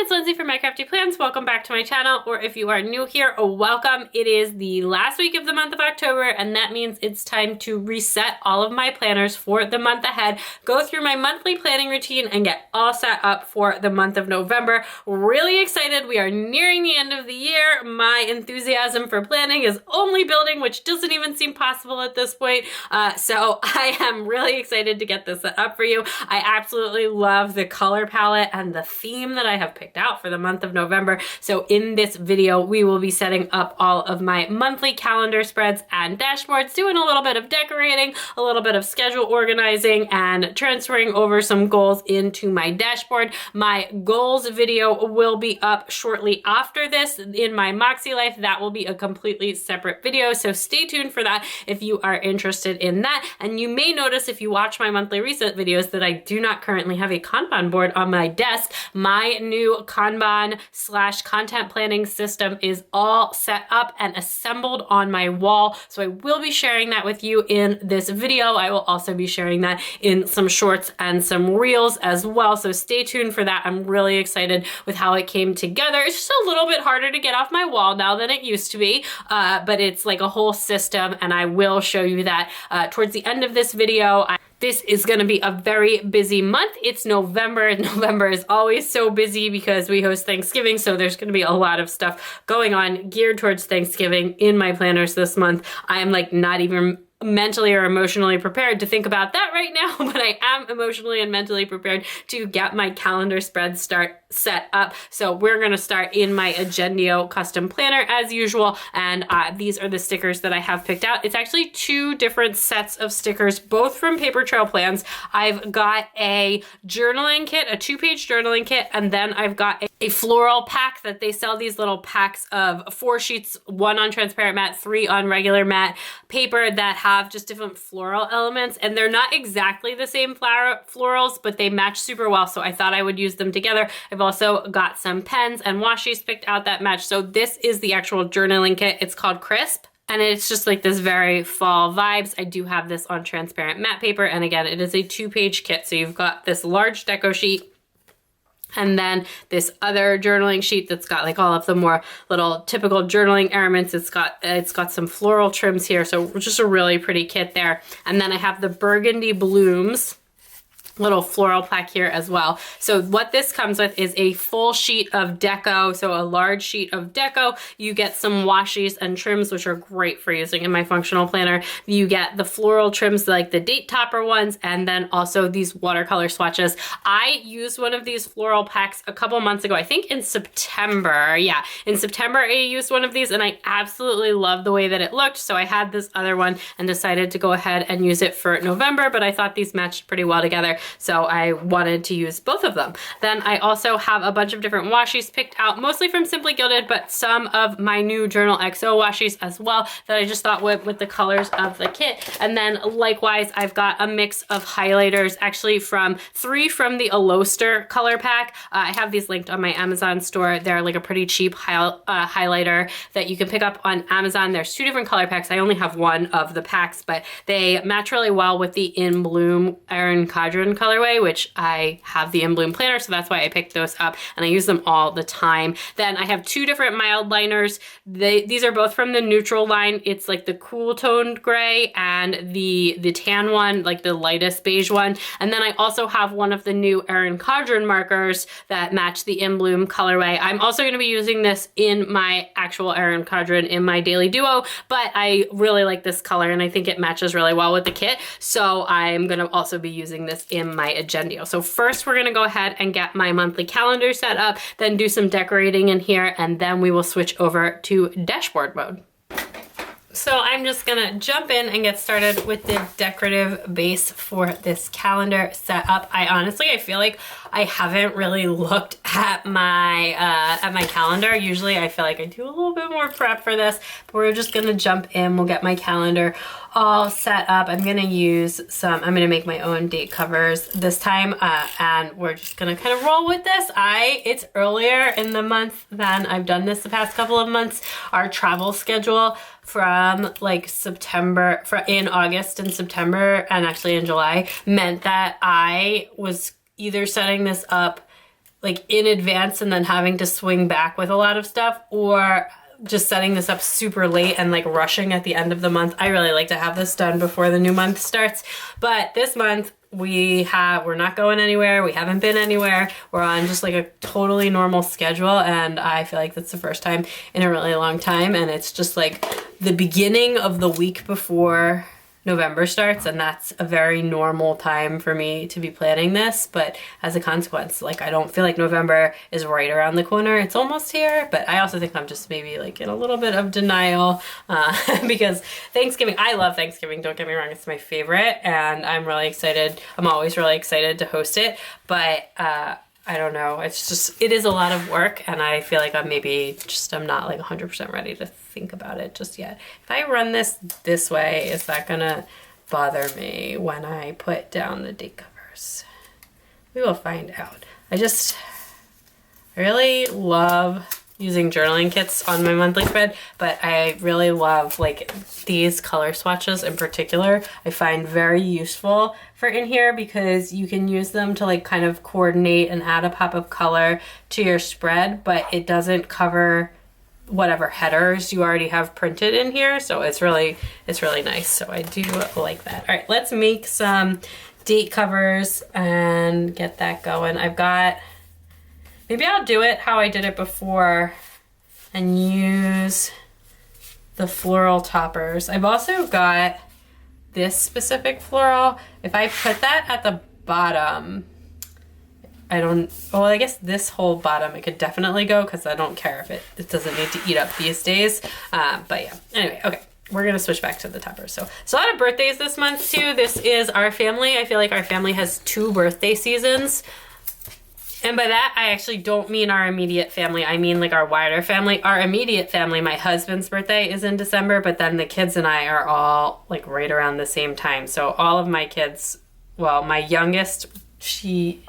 it's Lindsay from My Crafty Plans. Welcome back to my channel, or if you are new here, welcome. It is the last week of the month of October, and that means it's time to reset all of my planners for the month ahead, go through my monthly planning routine, and get all set up for the month of November. Really excited. We are nearing the end of the year. My enthusiasm for planning is only building, which doesn't even seem possible at this point. So I am really excited to get this set up for you. I absolutely love the color palette and the theme that I have picked out for the month of November. So in this video, we will be setting up all of my monthly calendar spreads and dashboards, doing a little bit of decorating, a little bit of schedule organizing, and transferring over some goals into my dashboard. My goals video will be up shortly after this in my Moxie life. That will be a completely separate video, so stay tuned for that if you are interested in that. And you may notice if you watch my monthly reset videos that I do not currently have a Kanban board on my desk. My new Kanban / content planning system is all set up and assembled on my wall. So I will be sharing that with you in this video. I will also be sharing that in some shorts and some reels as well. So stay tuned for that. I'm really excited with how it came together. It's just a little bit harder to get off my wall now than it used to be, but it's like a whole system, and I will show you that towards the end of this video. This is gonna be a very busy month. It's November. November is always so busy because we host Thanksgiving, so there's gonna be a lot of stuff going on geared towards Thanksgiving in my planners this month. I am like not even mentally or emotionally prepared to think about that right now, but I am emotionally and mentally prepared to get my calendar spread set up. So we're gonna start in my Agendio custom planner as usual, and these are the stickers that I have picked out. It's actually two different sets of stickers, both from Paper Trail Plans. I've got a journaling kit, a 2-page journaling kit, and then I've got a floral pack that they sell, these little packs of 4 sheets, 1 on transparent matte, 3 on regular matte paper that have just different floral elements, and they're not exactly the same florals, but they match super well, so I thought I would use them together. I've also got some pens and washies picked out that match. So this is the actual journaling kit. It's called Crisp, and it's just like this very fall vibes. I do have this on transparent matte paper, and again, it is a 2-page kit. So you've got this large deco sheet, and then this other journaling sheet that's got like all of the more little typical journaling elements. It's got some floral trims here, so just a really pretty kit there. And then I have the Burgundy Blooms little floral pack here as well. So what this comes with is a full sheet of deco, so a large sheet of deco. You get some washies and trims, which are great for using in my functional planner. You get the floral trims, like the date topper ones, and then also these watercolor swatches. I used one of these floral packs a couple months ago, I think in September. Yeah, in September I used one of these, and I absolutely loved the way that it looked. So I had this other one and decided to go ahead and use it for November, but I thought these matched pretty well together, so I wanted to use both of them. Then I also have a bunch of different washies picked out, mostly from Simply Gilded, but some of my new Journal XO washies as well that I just thought would with the colors of the kit. And then likewise, I've got a mix of highlighters, actually 3 from the Aloster color pack. I have these linked on my Amazon store. They're like a pretty cheap highlighter that you can pick up on Amazon. There's 2 different color packs. I only have one of the packs, but they match really well with the In Bloom Erin Cadron colorway, which I have the In Bloom planner, so that's why I picked those up, and I use them all the time. Then I have 2 different mild liners. These are both from the neutral line. It's like the cool toned gray and the tan one, like the lightest beige one. And then I also have one of the new Erin Cadron markers that match the In Bloom colorway. I'm also going to be using this in my actual Erin Cadron in my Daily Duo, but I really like this color and I think it matches really well with the kit, so I'm going to also be using this in my Agendio. So first we're gonna go ahead and get my monthly calendar set up, then do some decorating in here, and then we will switch over to dashboard mode. So I'm just gonna jump in and get started with the decorative base for this calendar setup. I feel like I haven't really looked at my calendar. Usually I feel like I do a little bit more prep for this, but we're just gonna jump in. We'll get my calendar all set up. I'm gonna make my own date covers this time, and we're just gonna kind of roll with this. It's earlier in the month than I've done this the past couple of months. Our travel schedule from like in August and September, and actually in July, meant that I was either setting this up like in advance and then having to swing back with a lot of stuff, or just setting this up super late and like rushing at the end of the month. I really like to have this done before the new month starts. But this month we're not going anywhere. We haven't been anywhere. We're on just like a totally normal schedule, and I feel like that's the first time in a really long time, and it's just like the beginning of the week before November starts, and that's a very normal time for me to be planning this. But as a consequence, like I don't feel like November is right around the corner. It's almost here, but I also think I'm just maybe like in a little bit of denial because Thanksgiving, I love Thanksgiving, don't get me wrong, it's my favorite, and I'm really excited. I'm always really excited to host it, but I don't know, it's just, it is a lot of work, and I feel like I'm not like 100% ready to think about it just yet. If I run this way, is that gonna bother me when I put down the date covers? We will find out. I really love using journaling kits on my monthly spread, but I really love like these color swatches in particular. I find very useful for in here because you can use them to like kind of coordinate and add a pop of color to your spread, but it doesn't cover whatever headers you already have printed in here. So it's really nice. So I do like that. All right, let's make some date covers and get that going. Maybe I'll do it how I did it before and use the floral toppers. I've also got this specific floral. If I put that at the bottom, I guess this whole bottom, it could definitely go because I don't care if it doesn't need to eat up these days. But yeah, anyway, okay. We're gonna switch back to the toppers. So a lot of birthdays this month too. This is our family. I feel like our family has 2 birthday seasons. And by that, I actually don't mean our immediate family. I mean like our wider family. Our immediate family, my husband's birthday is in December, but then the kids and I are all like right around the same time. So all of my kids, well, my youngest, she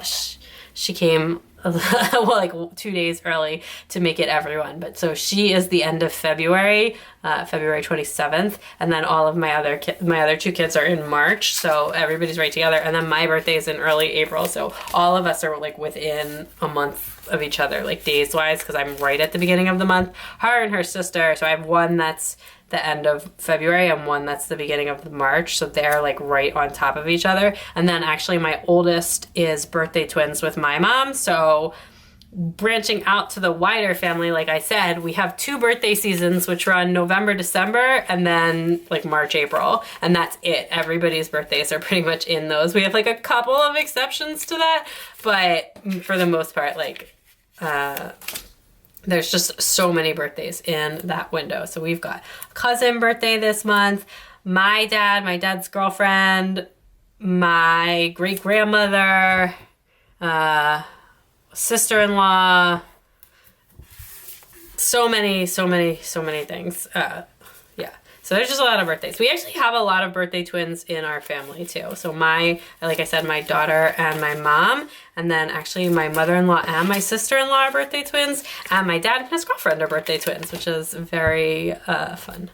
came well, like 2 days early to make it everyone. But so she is the end of February, February 27th. And then all of my other 2 kids are in March. So everybody's right together. And then my birthday is in early April. So all of us are like within a month of each other, like days wise, because I'm right at the beginning of the month. Her and her sister. So I have one that's the end of February and one that's the beginning of March. So they're like right on top of each other. And then actually my oldest is birthday twins with my mom. So branching out to the wider family, like I said, we have 2 birthday seasons, which run November, December, and then like March, April. And that's it. Everybody's birthdays are pretty much in those. We have like a couple of exceptions to that, but for the most part, like, there's just so many birthdays in that window. So we've got a cousin birthday this month, my dad's girlfriend, my great-grandmother, sister-in-law, so many things. Yeah, so there's just a lot of birthdays. We actually have a lot of birthday twins in our family too. So like I said, my daughter and my mom, and then actually my mother-in-law and my sister-in-law are birthday twins, and my dad and his girlfriend are birthday twins, which is very fun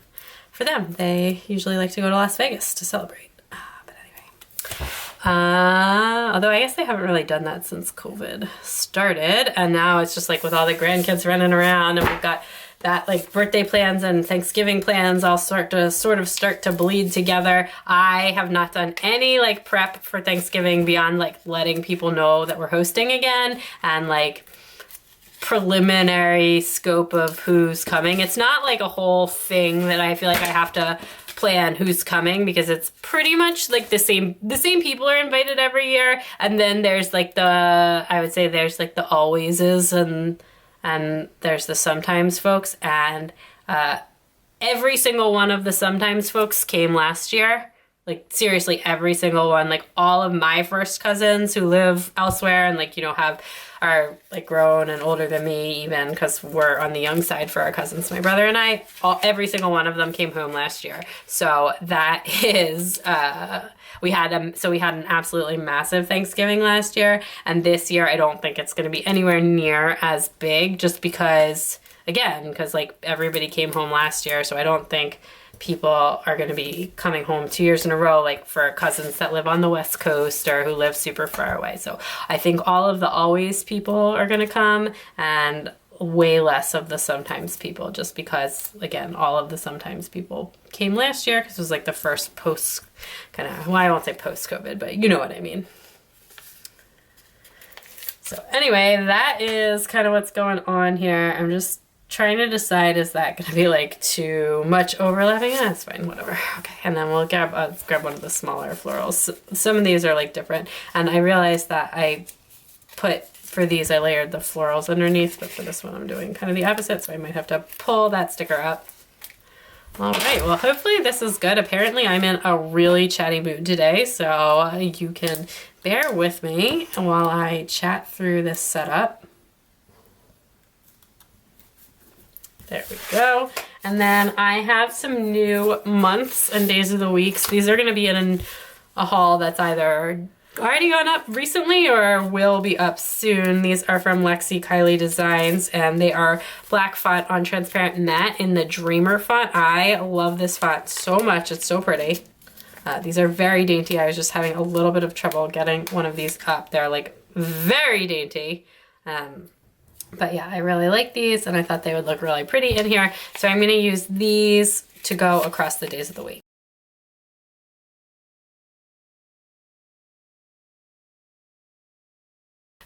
for them. They usually like to go to Las Vegas to celebrate. But anyway, although I guess they haven't really done that since COVID started, and now it's just like with all the grandkids running around, and we've got that like birthday plans and Thanksgiving plans all start to bleed together. I have not done any like prep for Thanksgiving beyond like letting people know that we're hosting again and like preliminary scope of who's coming. It's not like a whole thing that I feel like I have to plan who's coming, because it's pretty much like the same people are invited every year. And then there's like I would say there's like the alwayses and there's the sometimes folks, and every single one of the sometimes folks came last year. Like seriously, every single one. Like all of my first cousins who live elsewhere and like, you know, are like grown and older than me, even because we're on the young side for our cousins. My brother and I, every single one of them came home last year. So that is, we had an absolutely massive Thanksgiving last year, and this year I don't think it's going to be anywhere near as big, just because like everybody came home last year, so I don't think people are going to be coming home 2 years in a row, like for cousins that live on the West Coast or who live super far away. So I think all of the always people are going to come, and way less of the sometimes people, just because, again, all of the sometimes people came last year because it was like the first post kind of, well, I won't say post-COVID, but you know what I mean. So anyway, that is kind of what's going on here. I'm just trying to decide, is that going to be like too much overlapping? That's fine, whatever. Okay, and then we'll grab one of the smaller florals. Some of these are like different, and I realized that for these I layered the florals underneath, but for this one I'm doing kind of the opposite, so I might have to pull that sticker up. All right, well, hopefully this is good. Apparently I'm in a really chatty mood today, so you can bear with me while I chat through this setup. There we go. And then I have some new months and days of the weeks. These are going to be in a haul that's either already gone up recently or will be up soon. These are from Lexi Kylie Designs, and they are black font on transparent matte in the Dreamer font. I love this font so much. It's so pretty. These are very dainty. I was just having a little bit of trouble getting one of these up. They're like very dainty. But yeah, I really like these, and I thought they would look really pretty in here. So I'm going to use these to go across the days of the week.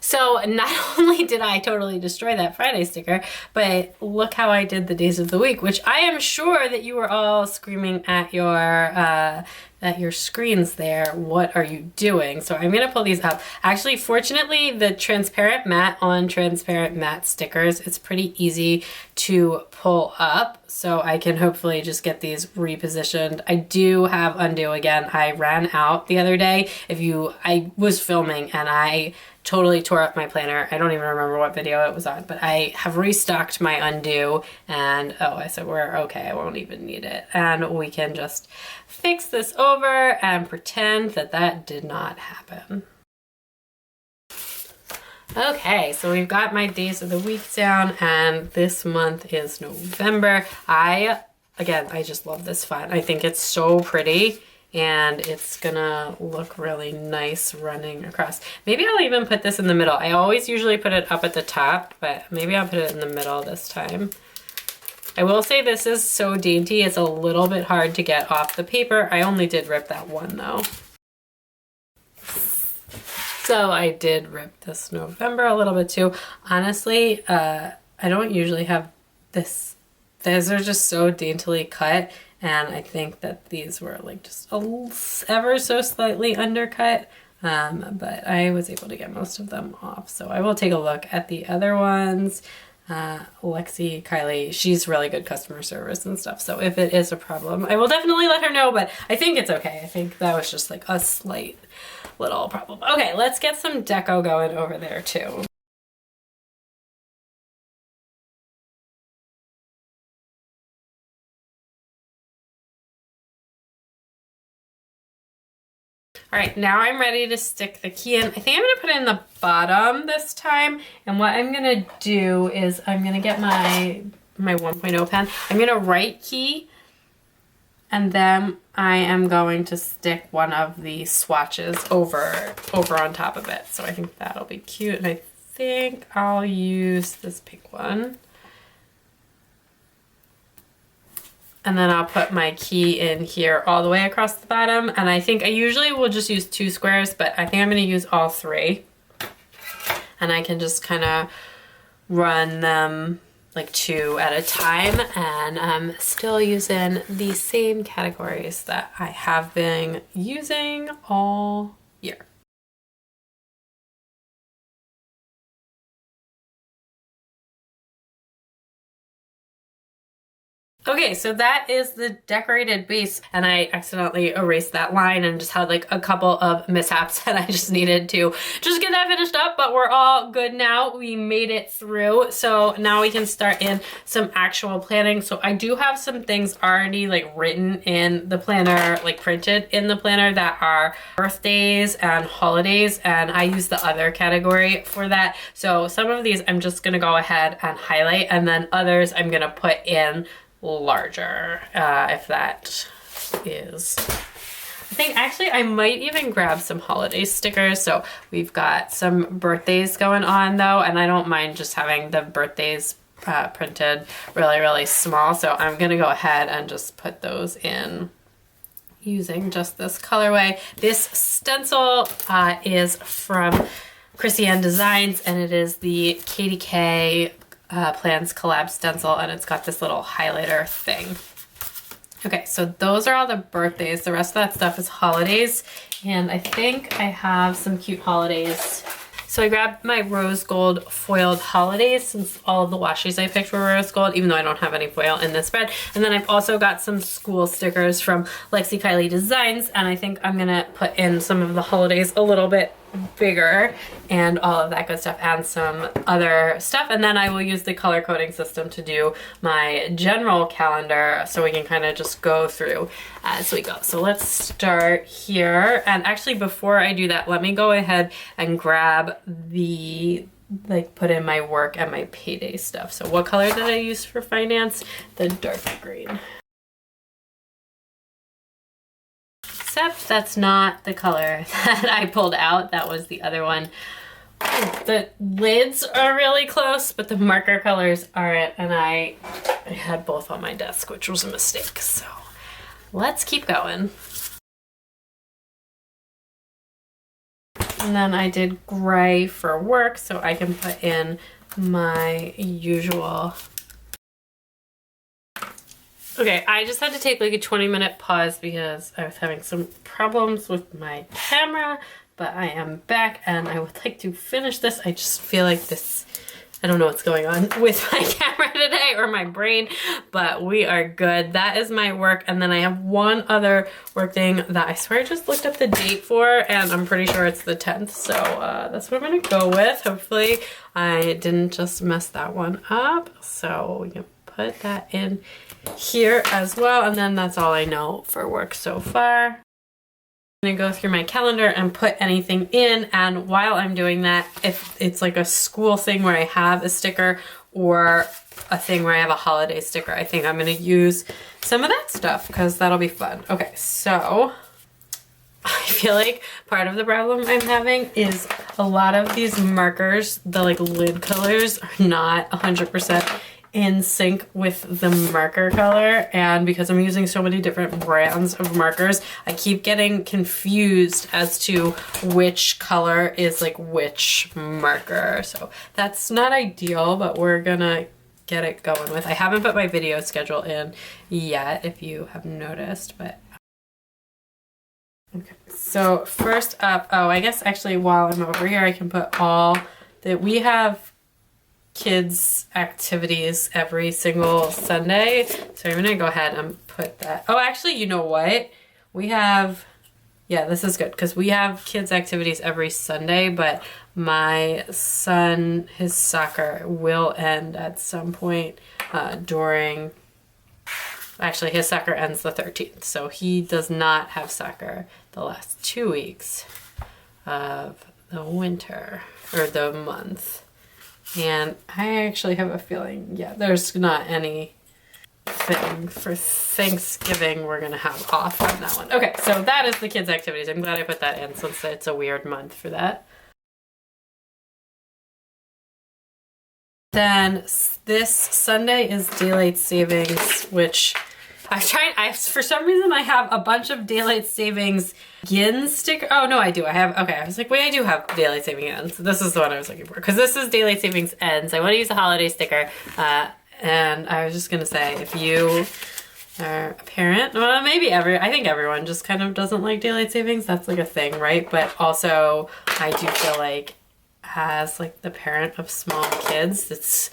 So not only did I totally destroy that Friday sticker, but look how I did the days of the week, which I am sure that you were all screaming at your screens there. What are you doing? So I'm going to pull these up. Actually, fortunately, the transparent matte on transparent matte stickers, it's pretty easy to pull up. So I can hopefully just get these repositioned. I do have undo again. I ran out the other day. I was filming and I totally tore up my planner. I don't even remember what video it was on, but I have restocked my undo, and I said we're okay, I won't even need it. And we can just fix this over and pretend that that did not happen. Okay, so we've got my days of the week down, and this month is November. I just love this font. I think it's so pretty, and it's gonna look really nice running across. Maybe I'll even put this in the middle. I always usually put it up at the top, but maybe I'll put it in the middle this time. I will say this is so dainty, it's a little bit hard to get off the paper. I only did rip that one though. So I did rip this November a little bit too. Honestly, I don't usually have this. These are just so daintily cut, and I think that these were like just ever so slightly undercut, but I was able to get most of them off. So I will take a look at the other ones. Lexi Kylie, she's really good customer service and stuff, so if it is a problem, I will definitely let her know, but I think it's okay. I think that was just like a slight little problem. Okay, let's get some deco going over there too. All right, now I'm ready to stick the key in. I think I'm gonna put it in the bottom this time. And what I'm gonna do is I'm gonna get my 1.0 pen. I'm gonna right key, and then I am going to stick one of the swatches over on top of it. So I think that'll be cute. And I think I'll use this pink one. And then I'll put my key in here all the way across the bottom. And I think I usually will just use 2 squares, but I think I'm gonna use all 3. And I can just kind of run them like 2 at a time, and I'm still using the same categories that I have been using all year. Okay, so that is the decorated base, and I accidentally erased that line and just had like a couple of mishaps, and I just needed to just get that finished up, but we're all good now. We made it through, so now we can start in some actual planning. So I do have some things already like written in the planner, like printed in the planner, that are birthdays and holidays, and I use the other category for that. So some of these I'm just gonna go ahead and highlight, and then others I'm gonna put in larger, if that is. I think actually I might even grab some holiday stickers. So we've got some birthdays going on though, and I don't mind just having the birthdays printed really, really small. So I'm gonna go ahead and just put those in using just this colorway. This stencil is from Chrissy Ann Designs, and it is the KDK Plans Collab stencil, and it's got this little highlighter thing. Okay, so those are all the birthdays. The rest of that stuff is holidays, and I think I have some cute holidays. So I grabbed my rose gold foiled holidays, since all of the washies I picked were rose gold, even though I don't have any foil in this spread. And then I've also got some school stickers from Lexi Kylie Designs, and I think I'm gonna put in some of the holidays a little bit bigger and all of that good stuff, and some other stuff. And then I will use the color coding system to do my general calendar, so we can kind of just go through as we go. So let's start here. And actually, before I do that, let me go ahead and grab the, like, put in my work and my payday stuff. So what color did I use for finance? The dark green. Except that's not the color that I pulled out. That was the other one. The lids are really close, but the marker colors aren't, and I had both on my desk, which was a mistake. So let's keep going. And then I did gray for work, so I can put in my usual. Okay, I just had to take like a 20-minute pause because I was having some problems with my camera, but I am back and I would like to finish this. I just feel like this, I don't know what's going on with my camera today or my brain, but we are good. That is my work. And then I have one other work thing that I swear I just looked up the date for, and I'm pretty sure it's the 10th. So that's what I'm gonna go with. Hopefully I didn't just mess that one up. So we can put that in here as well, and then that's all I know for work so far. I'm gonna go through my calendar and put anything in, and while I'm doing that, if it's like a school thing where I have a sticker or a thing where I have a holiday sticker, I think I'm gonna use some of that stuff because that'll be fun. Okay, so I feel like part of the problem I'm having is a lot of these markers, the like lid colors, are not 100% in sync with the marker color, and because I'm using so many different brands of markers, I keep getting confused as to which color is like which marker. So that's not ideal, but we're gonna get it going with. I haven't put my video schedule in yet, if you have noticed, but okay. So first up, oh, I guess actually while I'm over here, I can put all that we have kids activities every single Sunday. So I'm gonna go ahead and put that. Oh, actually, you know what? We have, yeah, this is good because we have kids activities every Sunday, but my son, his soccer will end at some point during, actually his soccer ends the 13th. So he does not have soccer the last 2 weeks of the winter or the month. And I actually have a feeling, yeah, there's not any thing for Thanksgiving we're gonna have off on that one. Okay, so that is the kids' activities. I'm glad I put that in since it's a weird month for that. Then this Sunday is daylight savings, which for some reason I have a bunch of daylight savings GIN sticker. Oh no, I do. I have, okay. I was like, wait, I do have daylight saving ends. This is the one I was looking for because this is daylight savings ends. I want to use a holiday sticker. And I was just going to say, if you are a parent, well, maybe I think everyone just kind of doesn't like daylight savings. That's like a thing, right? But also I do feel like as like the parent of small kids, it's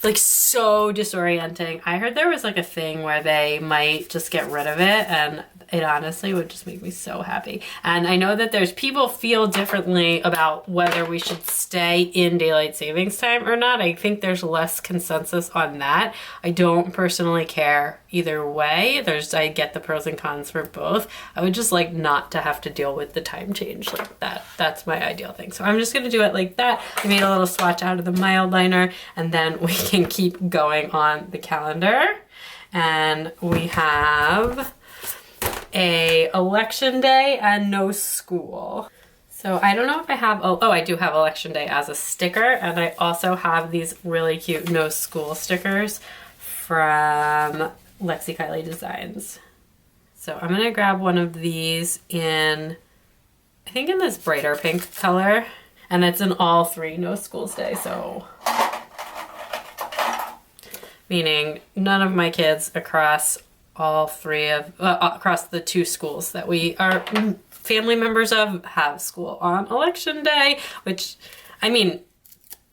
like so disorienting. I heard there was like a thing where they might just get rid of it, and it honestly would just make me so happy. And I know that there's people feel differently about whether we should stay in daylight savings time or not. I think there's less consensus on that. I don't personally care either way. I get the pros and cons for both. I would just like not to have to deal with the time change like that. That's my ideal thing. So I'm just gonna do it like that. I made a little swatch out of the mild liner, and then we can keep going on the calendar. And we have a election day and no school. So I don't know if I have, oh, I do have election day as a sticker, and I also have these really cute no school stickers from Lexi Kylie Designs. So I'm gonna grab one of these in, I think in this brighter pink color, and it's in all 3 no schools day, so meaning none of my kids across all 3 of, across the 2 schools that we are family members of have school on election day, which, I mean,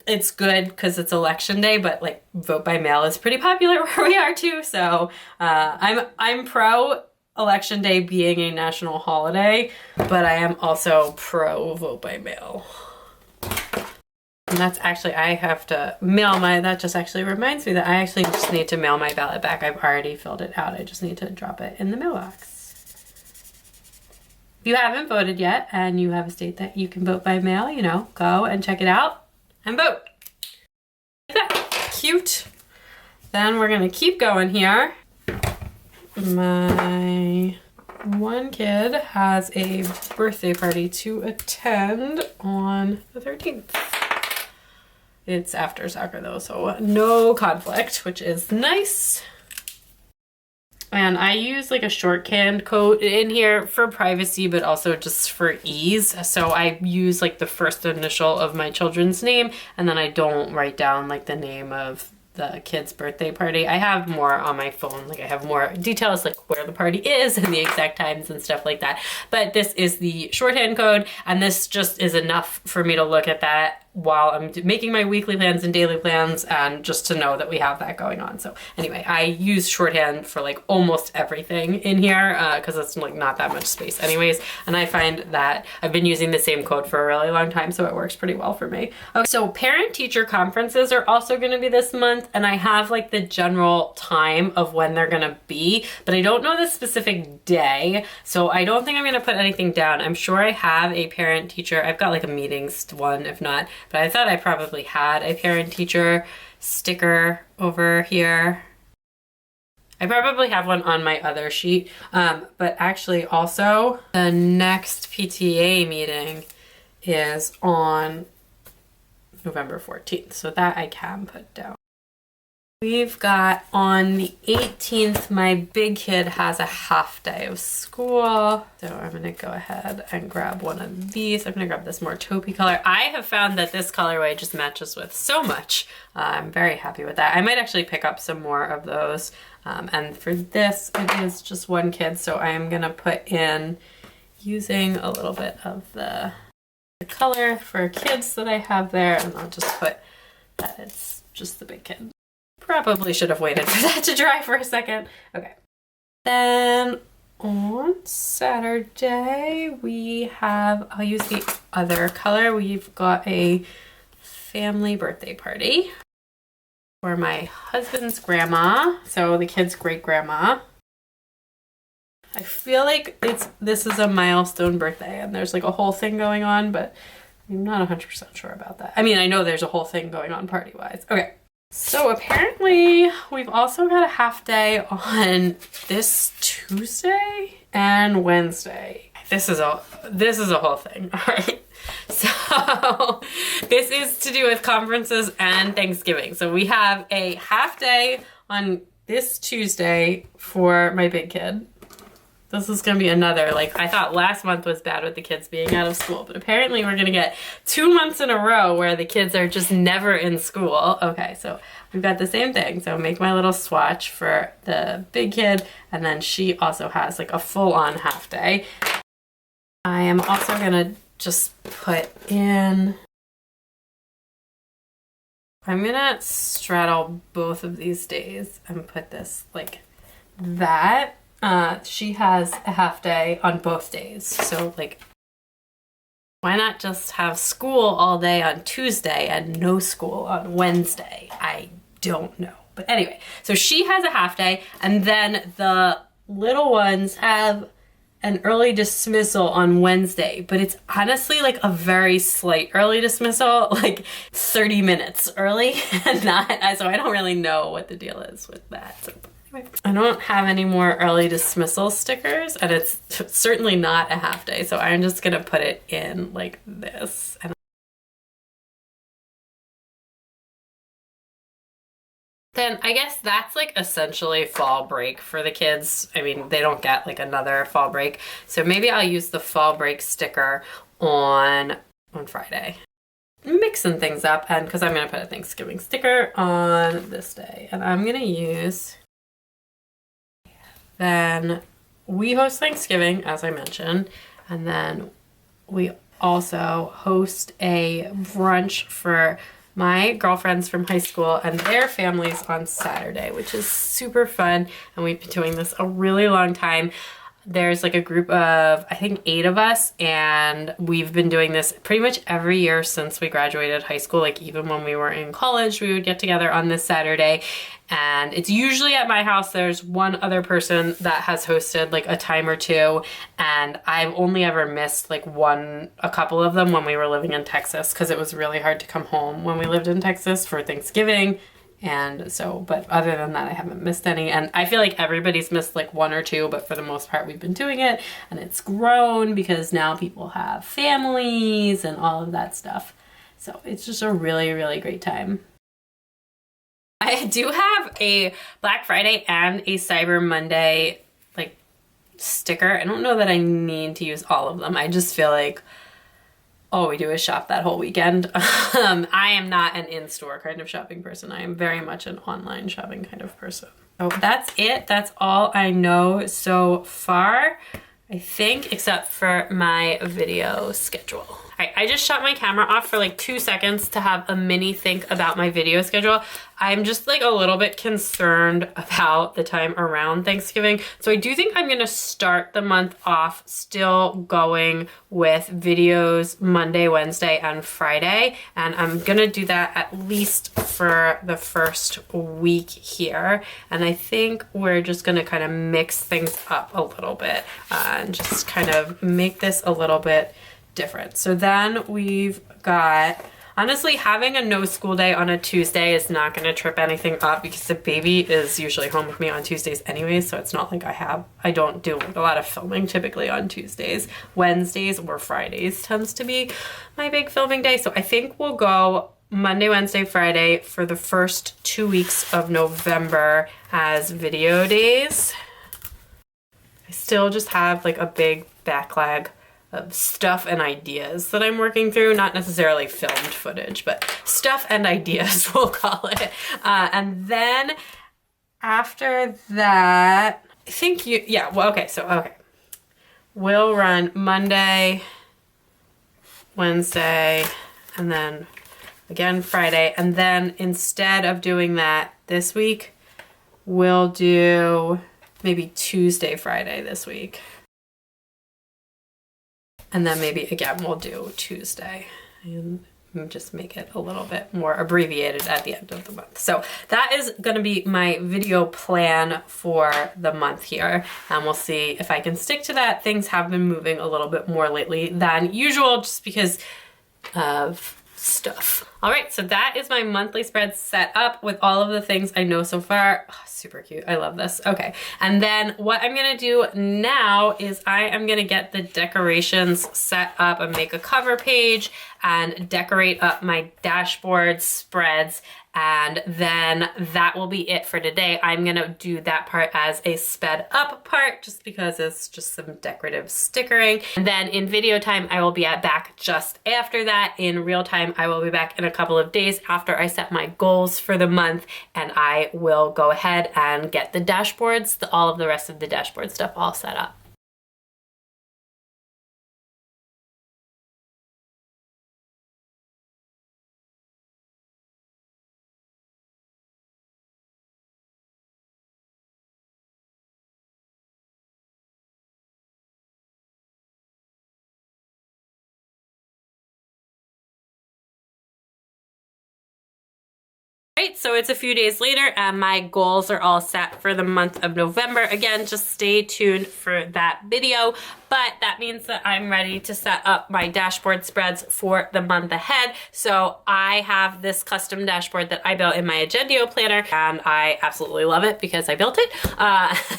it's good because it's election day, but like vote by mail is pretty popular where we are too. So I'm pro election day being a national holiday, but I am also pro vote by mail. And that's actually, I have to mail my, that just actually reminds me that I actually just need to mail my ballot back. I've already filled it out. I just need to drop it in the mailbox. If you haven't voted yet and you have a state that you can vote by mail, you know, go and check it out and vote. Cute. Then we're gonna keep going here. My one kid has a birthday party to attend on the 13th. It's after soccer though, so no conflict, which is nice. And I use like a shorthand code in here for privacy, but also just for ease. So I use like the first initial of my children's name, and then I don't write down like the name of the kid's birthday party. I have more on my phone, like I have more details like where the party is and the exact times and stuff like that. But this is the shorthand code, and this just is enough for me to look at that while I'm making my weekly plans and daily plans, and just to know that we have that going on. So anyway, I use shorthand for like almost everything in here because it's like not that much space anyways. And I find that I've been using the same code for a really long time, so it works pretty well for me. Okay, so parent-teacher conferences are also going to be this month, and I have like the general time of when they're going to be, but I don't know the specific day. So I don't think I'm going to put anything down. I'm sure I have a parent-teacher. I've got like a meetings one, if not. But I thought I probably had a parent-teacher sticker over here. I probably have one on my other sheet, but actually also the next PTA meeting is on November 14th, so that I can put down. We've got on the 18th, my big kid has a half day of school. So I'm gonna go ahead and grab one of these. I'm gonna grab this more taupey color. I have found that this colorway just matches with so much. I'm very happy with that. I might actually pick up some more of those. And for this, it is just one kid. So I am gonna put in, using a little bit of the color for kids that I have there, and I'll just put that it's just the big kid. Probably should have waited for that to dry for a second. Okay. Then on Saturday, we have, I'll use the other color. We've got a family birthday party for my husband's grandma. So the kid's great grandma. I feel like this is a milestone birthday and there's like a whole thing going on, but I'm not 100% sure about that. I mean, I know there's a whole thing going on party-wise. Okay. So apparently we've also got a half day on this Tuesday and Wednesday. This is a whole thing. All right. So this is to do with conferences and Thanksgiving. So we have a half day on this Tuesday for my big kid. This is going to be another, like, I thought last month was bad with the kids being out of school, but apparently we're going to get 2 months in a row where the kids are just never in school. Okay, so we've got the same thing. So make my little swatch for the big kid, and then she also has like a full-on half day. I am also going to just put in, I'm going to straddle both of these days and put this like that. She has a half day on both days. So like, why not just have school all day on Tuesday and no school on Wednesday? I don't know. But anyway, so she has a half day, and then the little ones have an early dismissal on Wednesday, but it's honestly like a very slight early dismissal, like 30 minutes early and not, so I don't really know what the deal is with that. So Anyway, I don't have any more early dismissal stickers, and it's certainly not a half day, so I'm just gonna put it in like this. And then I guess that's like essentially fall break for the kids. I mean, they don't get like another fall break. So maybe I'll use the fall break sticker on Friday. Mixing things up, and because I'm gonna put a Thanksgiving sticker on this day, and I'm gonna use, then we host Thanksgiving, as I mentioned, and then we also host a brunch for my girlfriends from high school and their families on Saturday, which is super fun. And we've been doing this a really long time. There's like a group of, I think, 8 of us, and we've been doing this pretty much every year since we graduated high school. Like even when we were in college, we would get together on this Saturday, and it's usually at my house. There's one other person that has hosted like a time or two, and I've only ever missed like a couple of them when we were living in Texas, because it was really hard to come home when we lived in Texas for Thanksgiving. And so, but other than that, I haven't missed any. And I feel like everybody's missed like 1 or 2, but for the most part, we've been doing it, and it's grown because now people have families and all of that stuff. So it's just a really, really great time. I do have a Black Friday and a Cyber Monday like sticker. I don't know that I need to use all of them. I just feel like all we do is shop that whole weekend. I am not an in-store kind of shopping person. I am very much an online shopping kind of person. So that's it. That's all I know so far, I think, except for my video schedule. All right, I just shut my camera off for like 2 seconds to have a mini think about my video schedule. I'm just like a little bit concerned about the time around Thanksgiving. So I do think I'm gonna start the month off still going with videos Monday, Wednesday, and Friday. And I'm gonna do that at least for the first week here. And I think we're just gonna kind of mix things up a little bit and just kind of make this a little bit different. So then we've got, honestly, having a no school day on a Tuesday is not going to trip anything up because the baby is usually home with me on Tuesdays anyway, so it's not like I don't do a lot of filming typically on Tuesdays. Wednesdays or Fridays tends to be my big filming day, so I think we'll go Monday, Wednesday, Friday for the first 2 weeks of November as video days. I still just have like a big backlog of stuff and ideas that I'm working through, not necessarily filmed footage, but stuff and ideas, we'll call it. And then after that, I think we'll run Monday, Wednesday, and then again Friday. And then instead of doing that this week, we'll do maybe Tuesday, Friday this week. And then maybe again, we'll do Tuesday and just make it a little bit more abbreviated at the end of the month. So that is going to be my video plan for the month here. And we'll see if I can stick to that. Things have been moving a little bit more lately than usual just because of stuff. All right, so that is my monthly spread set up with all of the things I know so far. Oh, super cute. I love this. Okay, and then what I'm gonna do now is I am gonna get the decorations set up and make a cover page and decorate up my dashboard spreads, and then that will be it for today. I'm gonna do that part as a sped up part just because it's just some decorative stickering. And then in video time, I will be back just after that. In real time, I will be back in a couple of days after I set my goals for the month, and I will go ahead and get the dashboards, all of the rest of the dashboard stuff all set up. Right, So it's a few days later and my goals are all set for the month of November. Again, just stay tuned for that video. But that means that I'm ready to set up my dashboard spreads for the month ahead. So I have this custom dashboard that I built in my Agendio planner, and I absolutely love it because I built it,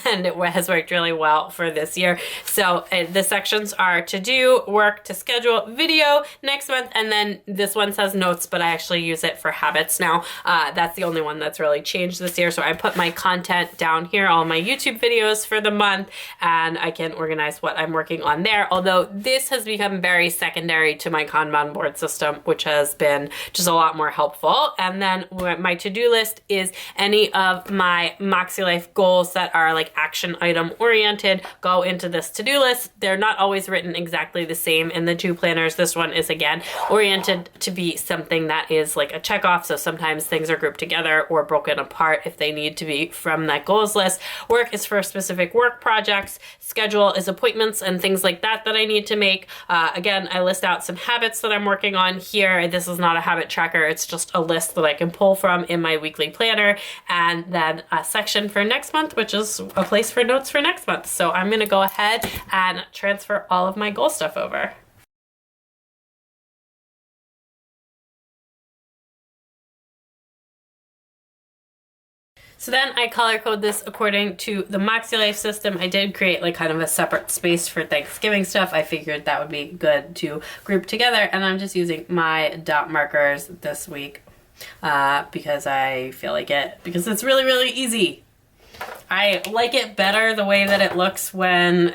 and it has worked really well for this year. So the sections are to do, work, to schedule, video next month, and then this one says notes, but I actually use it for habits now. That's the only one that's really changed this year. So I put my content down here, all my YouTube videos for the month, and I can organize what I'm working on there, although this has become very secondary to my Kanban board system, which has been just a lot more helpful. And then my to-do list is any of my Moxie Life goals that are like action item oriented go into this to-do list. They're not always written exactly the same in the two planners. This one is again oriented to be something that is like a check off. So sometimes things are grouped together or broken apart if they need to be from that goals list. Work is for specific work projects. Schedule is appointments and things like that I need to make. Again, I list out some habits that I'm working on here. This is not a habit tracker. It's just a list that I can pull from in my weekly planner, and then a section for next month, which is a place for notes for next month. So I'm going to go ahead and transfer all of my goal stuff over. So then I color code this according to the Moxie Life system. I did create like kind of a separate space for Thanksgiving stuff. I figured that would be good to group together, and I'm just using my dot markers this week because I feel like it, because it's really, really easy. I like it better the way that it looks when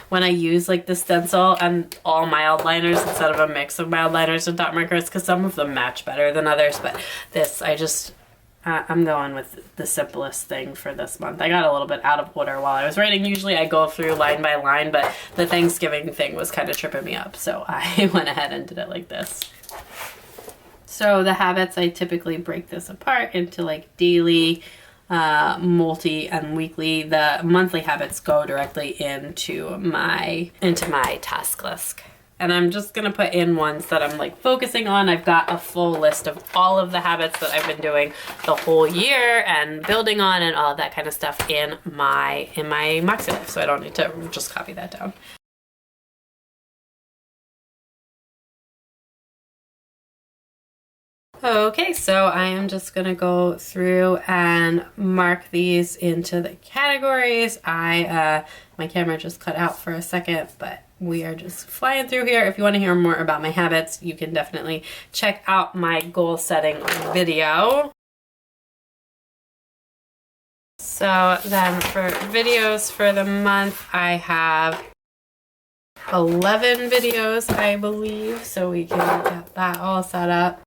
when I use like the stencil and all mild liners instead of a mix of mild liners and dot markers, because some of them match better than others, but this I'm going with the simplest thing for this month. I got a little bit out of order while I was writing. Usually I go through line by line, but the Thanksgiving thing was kind of tripping me up, so I went ahead and did it like this. So the habits, I typically break this apart into like daily, multi, and weekly. The monthly habits go directly into my task list. And I'm just gonna put in ones that I'm like focusing on. I've got a full list of all of the habits that I've been doing the whole year and building on and all of that kind of stuff in my Moxie Life, so I don't need to just copy that down. Okay, so I am just gonna go through and mark these into the categories. My camera just cut out for a second, but we are just flying through here. If you want to hear more about my habits, you can definitely check out my goal setting video. So then for videos for the month, I have 11 videos, I believe, so we can get that all set up.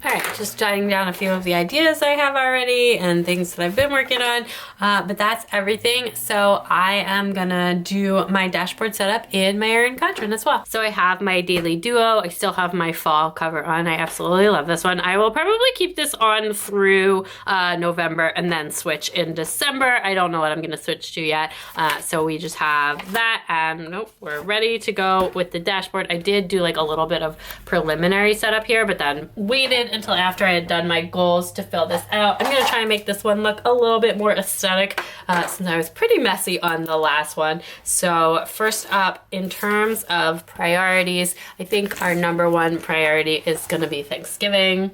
All right, just jotting down a few of the ideas I have already and things that I've been working on, but that's everything. So I am gonna do my dashboard setup in my Erin Condren as well. So I have my daily duo. I still have my fall cover on. I absolutely love this one. I will probably keep this on through November and then switch in December. I don't know what I'm gonna switch to yet. So we just have that, and nope, we're ready to go with the dashboard. I did do like a little bit of preliminary setup here, but then waited until after I had done my goals to fill this out. I'm gonna try and make this one look a little bit more aesthetic since I was pretty messy on the last one. So first up, in terms of priorities, I think our number one priority is gonna be Thanksgiving.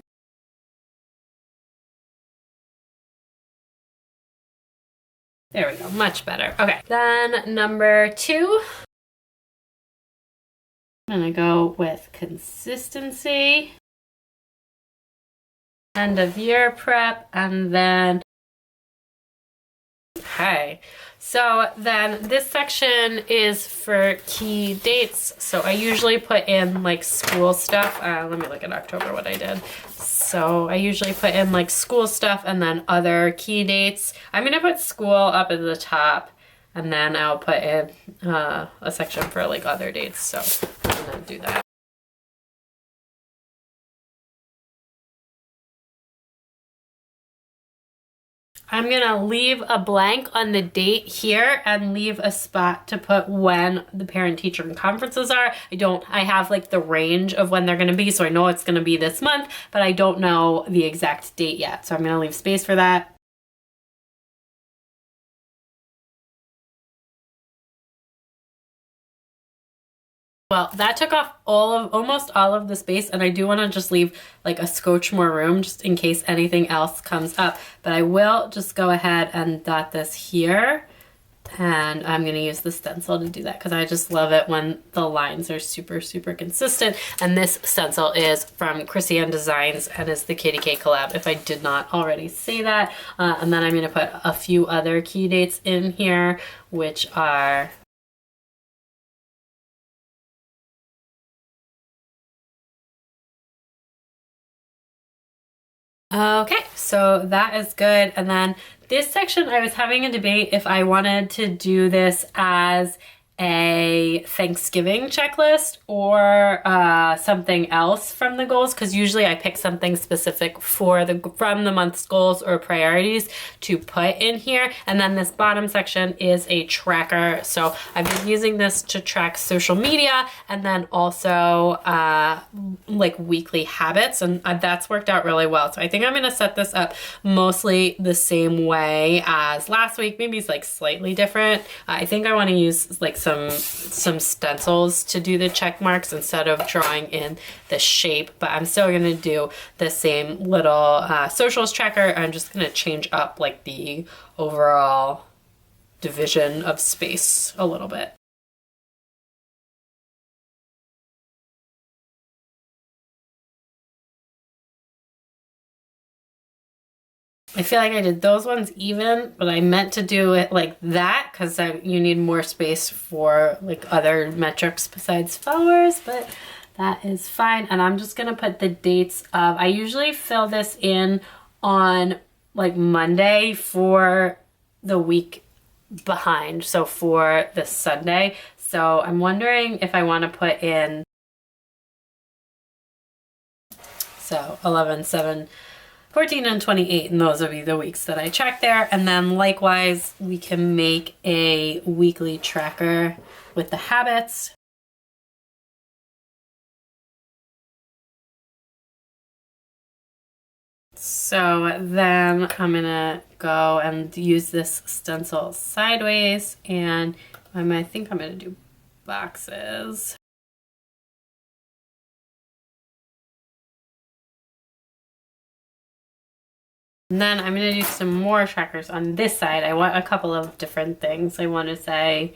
There we go, much better. Okay, then number two, I'm gonna go with consistency. End of year prep, and then, okay, so then this section is for key dates. So I usually put in like school stuff. Let me look at October what I did. So I usually put in like school stuff and then other key dates. I'm gonna put school up at the top, and then I'll put in a section for like other dates. So I'm gonna do that. I'm gonna leave a blank on the date here and leave a spot to put when the parent-teacher conferences are. I have like the range of when they're gonna be, so I know it's gonna be this month, but I don't know the exact date yet. So I'm gonna leave space for that. Well, that took off almost all of the space, and I do want to just leave like a scotch more room just in case anything else comes up. But I will just go ahead and dot this here, and I'm going to use the stencil to do that because I just love it when the lines are super, super consistent. And this stencil is from Chrissy Designs and is the Katie K collab, if I did not already say that. And then I'm going to put a few other key dates in here, which are... Okay, so that is good. And then this section, I was having a debate if I wanted to do this as a Thanksgiving checklist or something else from the goals, because usually I pick something specific from the month's goals or priorities to put in here. And then this bottom section is a tracker. So I've been using this to track social media and then also like weekly habits, and that's worked out really well. So I think I'm gonna set this up mostly the same way as last week. Maybe it's like slightly different. I think I want to use like some stencils to do the check marks instead of drawing in the shape, but I'm still gonna do the same little socials tracker. I'm just gonna change up like the overall division of space a little bit. I feel like I did those ones even, but I meant to do it like that because you need more space for like other metrics besides followers, but that is fine. And I'm just gonna put the dates of, I usually fill this in on like Monday for the week behind, so for the Sunday. So I'm wondering if I want to put in, so 11, 7, 14 and 28, and those will be the weeks that I track there. And then likewise, we can make a weekly tracker with the habits. So then I'm gonna go and use this stencil sideways, and I think I'm gonna do boxes. And then I'm going to do some more trackers on this side. I want a couple of different things. I want to say,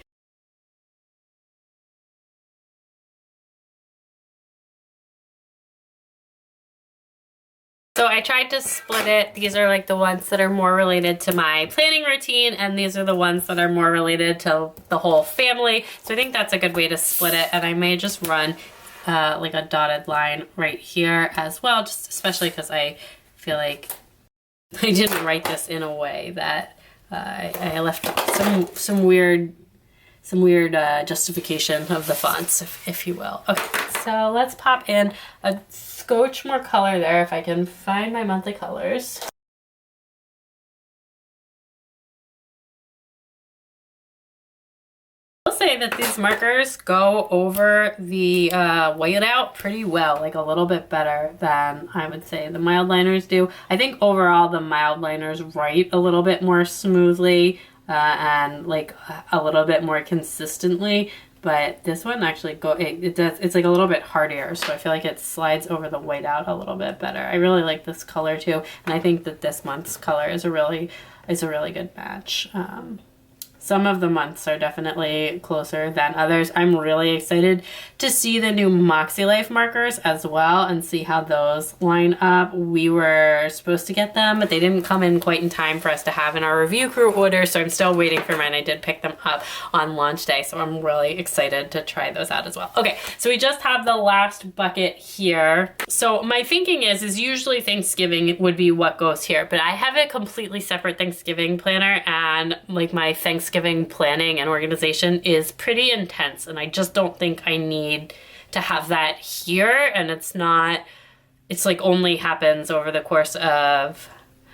so I tried to split it. These are like the ones that are more related to my planning routine, and these are the ones that are more related to the whole family. So I think that's a good way to split it. And I may just run like a dotted line right here as well, just especially because I feel like I didn't write this in a way that I left some weird justification of the fonts, if you will. Okay, so let's pop in a scotch more color there if I can find my monthly colors. I'll say that these markers go over the whiteout pretty well, like a little bit better than I would say the mild liners do. I think overall the mild liners write a little bit more smoothly and like a little bit more consistently, but this one actually it's like a little bit hardier, so I feel like it slides over the whiteout a little bit better. I really like this color too, and I think that this month's color is a really good match. Some of the months are definitely closer than others. I'm really excited to see the new Moxie Life markers as well and see how those line up. We were supposed to get them, but they didn't come in quite in time for us to have in our review crew order, so I'm still waiting for mine. I did pick them up on launch day, so I'm really excited to try those out as well. Okay, so we just have the last bucket here. So my thinking is usually Thanksgiving would be what goes here, but I have a completely separate Thanksgiving planner, and like my Thanksgiving planning and organization is pretty intense, and I just don't think I need to have that here. And it's like only happens over the course of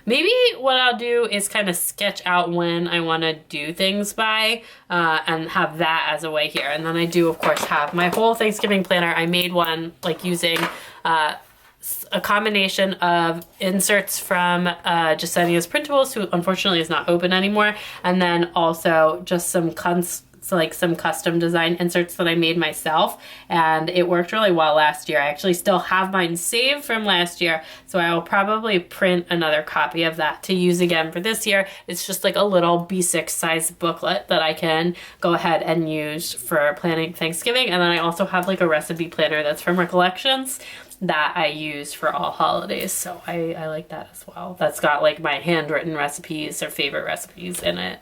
maybe what I'll do is kind of sketch out when I want to do things by and have that as a way here. And then I do, of course, have my whole Thanksgiving planner. I made one like using a combination of inserts from Jasenia's Printables, who unfortunately is not open anymore, and then also just some custom design inserts that I made myself, and it worked really well last year. I actually still have mine saved from last year, so I will probably print another copy of that to use again for this year. It's just like a little B6 size booklet that I can go ahead and use for planning Thanksgiving. And then I also have like a recipe planner that's from Recollections that I use for all holidays, so I like that as well. That's got like my handwritten recipes or favorite recipes in it.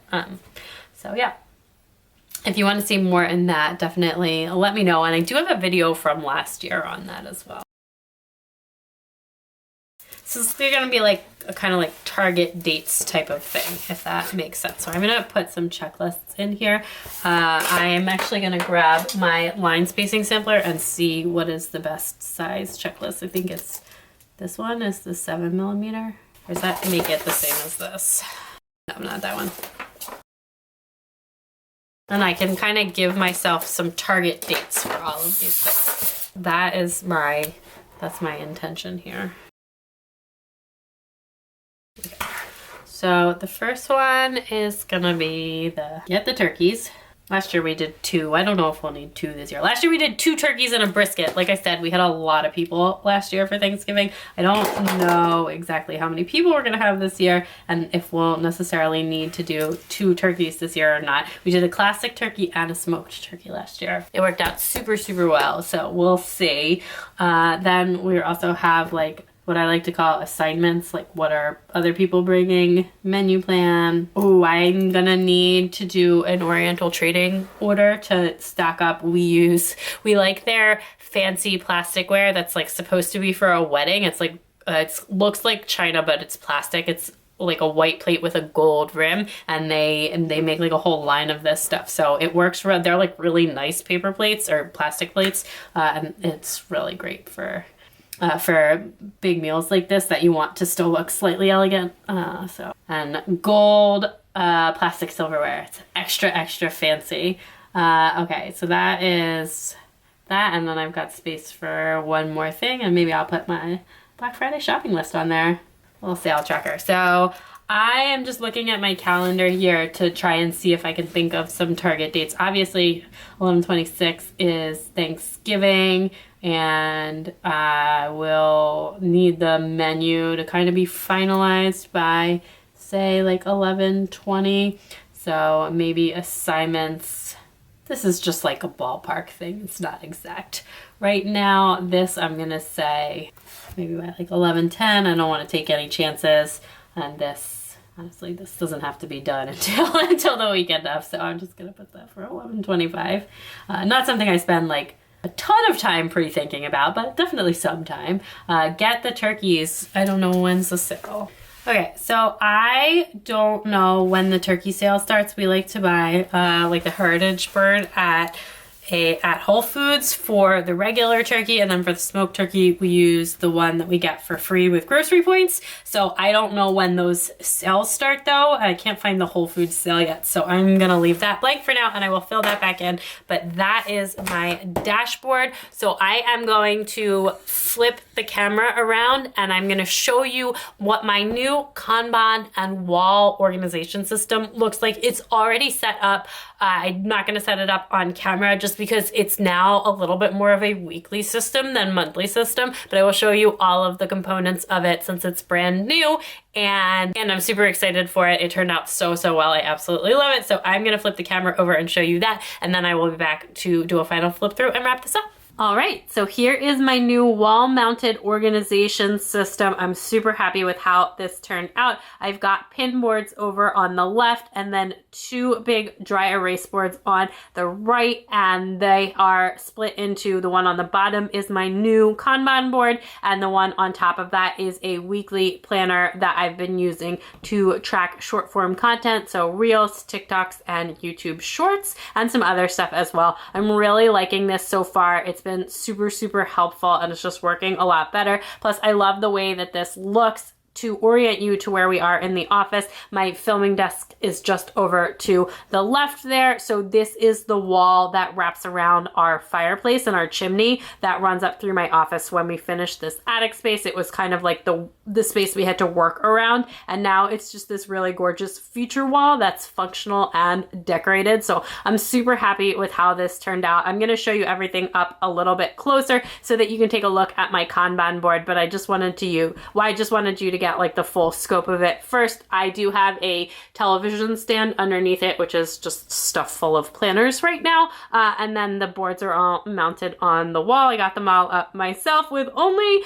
So yeah, if you want to see more in that, definitely let me know. And I do have a video from last year on that as well. So they're gonna be like a kind of like target dates type of thing, if that makes sense. So I'm gonna put some checklists in here. I am actually gonna grab my line spacing sampler and see what is the best size checklist. I think it's this one is the 7mm. Or does that make it the same as this? No, not that one. And I can kind of give myself some target dates for all of these things. That's my intention here. Okay. So the first one is gonna be get the turkeys. Last year we did 2. I don't know if we'll need 2 this year. Last year we did 2 turkeys and a brisket. Like I said, we had a lot of people last year for Thanksgiving. I don't know exactly how many people we're gonna have this year and if we'll necessarily need to do 2 turkeys this year or not. We did a classic turkey and a smoked turkey last year. It worked out super, super well, so we'll see. Then we also have like what I like to call assignments, like what are other people bringing, menu plan. Oh, I'm gonna need to do an Oriental trading order to stock up. We like their fancy plasticware that's like supposed to be for a wedding. It's like, it looks like China, but it's plastic. It's like a white plate with a gold rim, and they make like a whole line of this stuff. So it works for, they're like really nice paper plates or plastic plates, and it's really great for big meals like this that you want to still look slightly elegant. And gold plastic silverware. It's extra fancy. Okay, so that is that, and then I've got space for one more thing, and maybe I'll put my Black Friday shopping list on there. A little sale tracker. So I am just looking at my calendar here to try and see if I can think of some target dates. Obviously, 11/26 is Thanksgiving, and I will need the menu to kind of be finalized by, say, like 11/20. So maybe assignments. This is just like a ballpark thing. It's not exact. Right now, this I'm gonna say maybe by like 11:10. I don't want to take any chances. And this, honestly, this doesn't have to be done until the weekend of. So I'm just gonna put that for 11:25. Not something I spend like a ton of time pre-thinking about, but definitely some time. Get the turkeys. I don't know when's the sale. Okay, so I don't know when the turkey sale starts. We like to buy like the heritage bird at Whole Foods for the regular turkey, and then for the smoked turkey we use the one that we get for free with grocery points. So I don't know when those sales start though. I can't find the Whole Foods sale yet, so I'm gonna leave that blank for now and I will fill that back in. But that is my dashboard. So I am going to flip the camera around and I'm gonna show you what my new Kanban and wall organization system looks like. It's already set up. I'm not gonna set it up on camera just because it's now a little bit more of a weekly system than monthly system, but I will show you all of the components of it since it's brand new, and I'm super excited for it. It turned out so well. I absolutely love it. So I'm gonna flip the camera over and show you that, and then I will be back to do a final flip through and wrap this up. All right, so here is my new wall-mounted organization system. I'm super happy with how this turned out. I've got pin boards over on the left and then 2 big dry erase boards on the right, and they are split into, the one on the bottom is my new Kanban board, and the one on top of that is a weekly planner that I've been using to track short form content, so Reels, TikToks, and YouTube Shorts, and some other stuff as well. I'm really liking this so far. It's been super helpful and it's just working a lot better. Plus I love the way that this looks to orient you to where we are in the office, my filming desk is just over to the left there. So this is the wall that wraps around our fireplace and our chimney that runs up through my office. When we finished this attic space, it was kind of like the space we had to work around. And now it's just this really gorgeous feature wall that's functional and decorated. So I'm super happy with how this turned out. I'm going to show you everything up a little bit closer so that you can take a look at my Kanban board, but I just wanted you to get like the full scope of it. First, I do have a television stand underneath it, which is just stuff full of planners right now. And then the boards are all mounted on the wall. I got them all up myself with only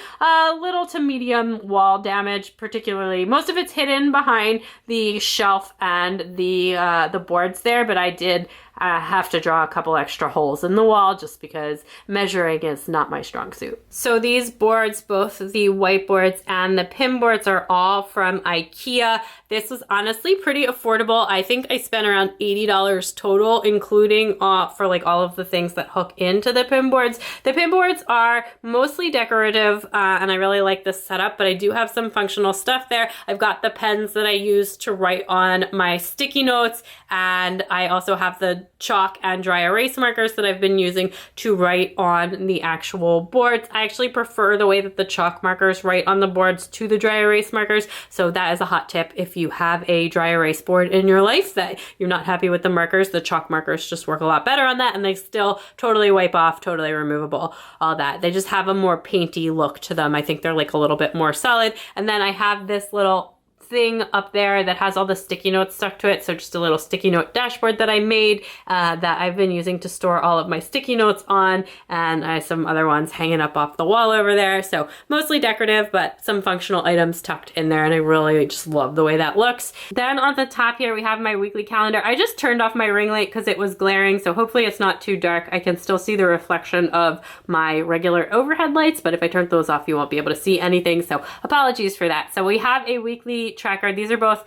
little to medium wall damage, particularly. Most of it's hidden behind the shelf and the boards there, but I did have to draw a couple extra holes in the wall just because measuring is not my strong suit. So these boards, both the whiteboards and the pin boards, are all from IKEA. This was honestly pretty affordable. I think I spent around $80 total, including for like all of the things that hook into the pin boards. The pin boards are mostly decorative and I really like this setup, but I do have some functional stuff there. I've got the pens that I use to write on my sticky notes, and I also have the chalk and dry erase markers that I've been using to write on the actual boards. I actually prefer the way that the chalk markers write on the boards to the dry erase markers. So that is a hot tip. If you have a dry erase board in your life that you're not happy with the markers, the chalk markers just work a lot better on that, and they still totally wipe off, totally removable, all that. They just have a more painty look to them. I think they're like a little bit more solid. And then I have this little thing up there that has all the sticky notes stuck to it. So just a little sticky note dashboard that I made that I've been using to store all of my sticky notes on, and I have some other ones hanging up off the wall over there. So mostly decorative, but some functional items tucked in there, and I really just love the way that looks. Then on the top here, we have my weekly calendar. I just turned off my ring light because it was glaring, so hopefully it's not too dark. I can still see the reflection of my regular overhead lights, but if I turn those off, you won't be able to see anything, so apologies for that. So we have a weekly tracker. These are both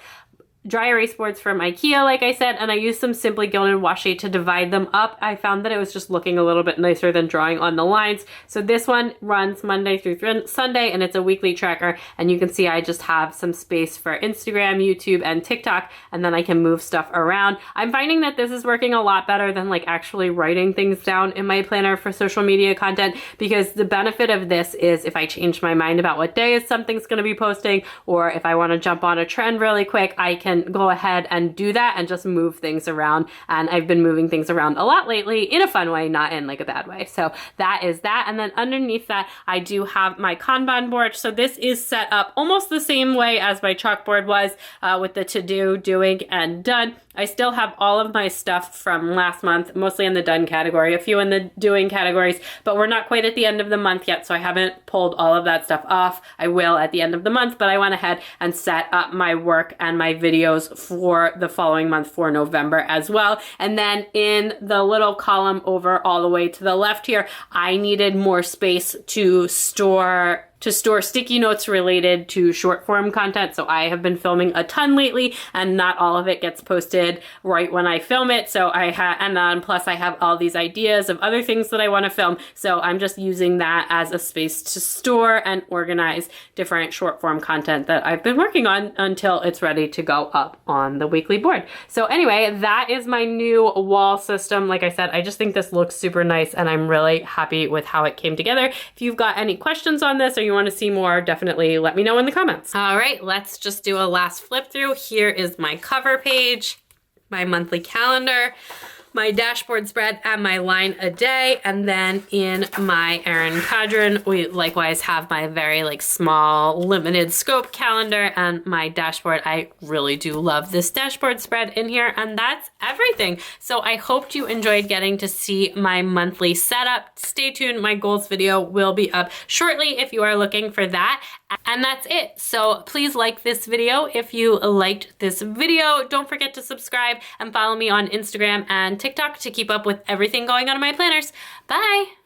dry erase boards from IKEA, like I said, and I used some Simply Gilded washi to divide them up. I found that it was just looking a little bit nicer than drawing on the lines. So this one runs Monday through Sunday, and it's a weekly tracker, and you can see I just have some space for Instagram, YouTube, and TikTok, and then I can move stuff around. I'm finding that this is working a lot better than like actually writing things down in my planner for social media content, because the benefit of this is if I change my mind about what day something's going to be posting, or if I want to jump on a trend really quick, I can go ahead and do that and just move things around. And I've been moving things around a lot lately in a fun way, not in like a bad way. So that is that. And then underneath that, I do have my Kanban board. So this is set up almost the same way as my chalkboard was with the to-do, doing, and done. I still have all of my stuff from last month, mostly in the done category, a few in the doing categories, but we're not quite at the end of the month yet, so I haven't pulled all of that stuff off. I will at the end of the month, but I went ahead and set up my work and my videos for the following month for November as well. And then in the little column over all the way to the left here, I needed more space to store sticky notes related to short form content. So I have been filming a ton lately, and not all of it gets posted right when I film it. So plus I have all these ideas of other things that I want to film. So I'm just using that as a space to store and organize different short form content that I've been working on until it's ready to go up on the weekly board. So anyway, that is my new wall system. Like I said, I just think this looks super nice, and I'm really happy with how it came together. If you've got any questions on this or you want to see more, definitely let me know in the comments. All right, let's just do a last flip through. Here is my cover page, my monthly calendar, my dashboard spread, and my line a day. And then in my Erin Cadron, we likewise have my very like small limited scope calendar and my dashboard. I really do love this dashboard spread in here, and that's everything. So I hope you enjoyed getting to see my monthly setup. Stay tuned, my goals video will be up shortly if you are looking for that. And that's it. So please like this video if you liked this video. Don't forget to subscribe and follow me on Instagram and TikTok to keep up with everything going on in my planners. Bye.